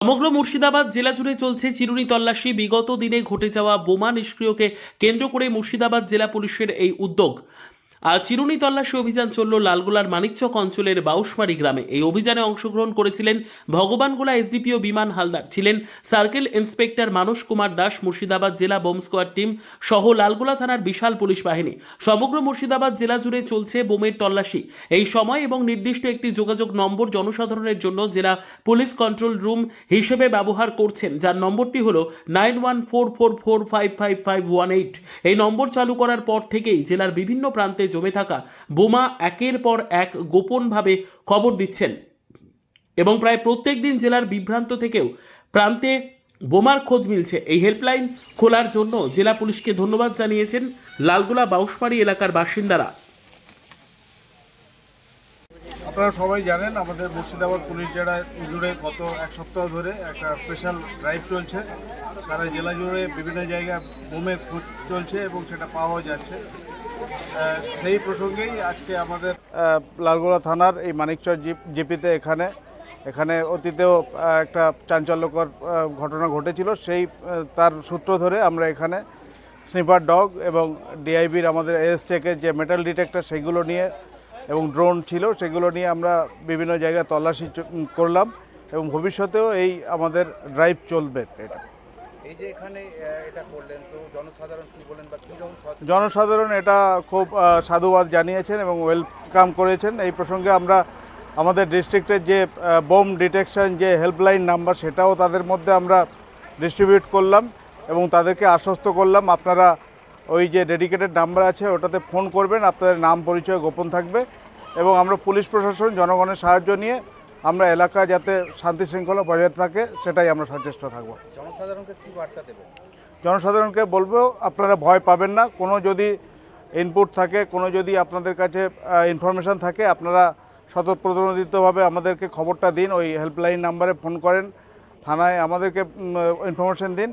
সমগ্র মুর্শিদাবাদ জেলা জুড়ে চলছে চিরুনি তল্লাশি। বিগত দিনে ঘটে যাওয়া বোমা নিষ্ক্রিয়কে কেন্দ্র করে মুর্শিদাবাদ জেলা পুলিশের এই উদ্যোগ। আর চিরুনি তল্লাশি অভিযান চলল লালগোলার মানিকচক অঞ্চলের বাউশমারি গ্রামে। এই অভিযানে অংশগ্রহণ করেছিলেন ভগবানগোলা এসডিপিও বিমান হালদার, ছিলেন সার্কেল ইন্সপেক্টর মানস কুমার দাস, মুর্শিদাবাদ জেলা বোম স্কোয়াড টিম সহ লালগোলা থানার বিশাল পুলিশ বাহিনী। সমগ্র মুর্শিদাবাদ জেলা জুড়ে চলছে বোমের তল্লাশি। এই সময় এবং নির্দিষ্ট একটি যোগাযোগ নম্বর জনসাধারণের জন্য জেলা পুলিশ কন্ট্রোল রুম হিসেবে ব্যবহার করছেন, যার নম্বরটি হলো 9144455518। এই নম্বর চালু করার পর থেকেই জেলার বিভিন্ন প্রান্তে জমে থাকা বোমা একের পর এক গোপনভাবে খবর দিচ্ছেন এবং প্রায় প্রত্যেক দিন জেলার বিভ্রান্ত থেকেও প্রান্তে বোমার খোঁজ মিলছে। এই হেল্পলাইন খোলার জন্য জেলা পুলিশকে ধন্যবাদ জানিয়েছেন লালগোলা বাউশমারি এলাকার বাসিন্দারা। আপনারা সবাই জানেন আমাদের মুর্শিদাবাদ পুলিশ জেলা জুড়ে গত এক সপ্তাহ ধরে একটা স্পেশাল ড্রাইভ চলছে। সারা জেলা জুড়ে বিভিন্ন জায়গায় বোমের খোঁজ চলছে এবং সেটা পাওয়া যাচ্ছে। সেই প্রসঙ্গেই আজকে আমাদের লালগোলা থানার এই মানিকচক জিপিতে এখানে অতীতেও একটা চাঞ্চল্যকর ঘটনা ঘটেছিল। তার সূত্র ধরে আমরা এখানে স্নিপার ডগ এবং ডিআইবির আমাদের এএসটেকের যে মেটাল ডিটেক্টর সেগুলো নিয়ে এবং ড্রোন ছিল সেগুলো নিয়ে আমরা বিভিন্ন জায়গায় তল্লাশি করলাম এবং ভবিষ্যতেও এই আমাদের ড্রাইভ চলবে। এই যে এখানে এটা করলেন, তো জনসাধারণ কি বলেন বা কীরকম? জনসাধারণ এটা খুব সাধুবাদ জানিয়েছেন এবং ওয়েলকাম করেছেন। এই প্রসঙ্গে আমরা আমাদের ডিস্ট্রিক্টের যে বোম ডিটেকশন যে হেল্পলাইন নাম্বার সেটাও তাদের মধ্যে আমরা ডিস্ট্রিবিউট করলাম এবং তাদেরকে আশ্বস্ত করলাম আপনারা ওই যে ডেডিকেটেড নাম্বার আছে ওটাতে ফোন করবেন, আপনাদের নাম পরিচয় গোপন থাকবে এবং আমরা পুলিশ প্রশাসন জনগণের সাহায্য নিয়ে আমরা এলাকা যাতে শান্তি শৃঙ্খলা বজায় থাকে সেটাই আমরা সচেষ্ট থাকবো। জনসাধারণকে কী বার্তা দেবেন? জনসাধারণকে বলবো আপনারা ভয় পাবেন না। কোনো যদি ইনপুট থাকে, কোনো যদি আপনাদের কাছে ইনফরমেশান থাকে, আপনারা স্বতঃপ্রণোদিতভাবে আমাদেরকে খবরটা দিন, ওই হেল্পলাইন নাম্বারে ফোন করেন, থানায় আমাদেরকে ইনফরমেশান দিন।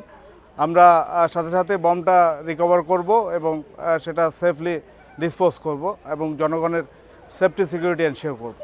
আমরা সাথে সাথে বমটা রিকভার করব এবং সেটা সেফলি ডিসপোজ করব এবং জনগণের সেফটি সিকিউরিটি এনশিওর করব।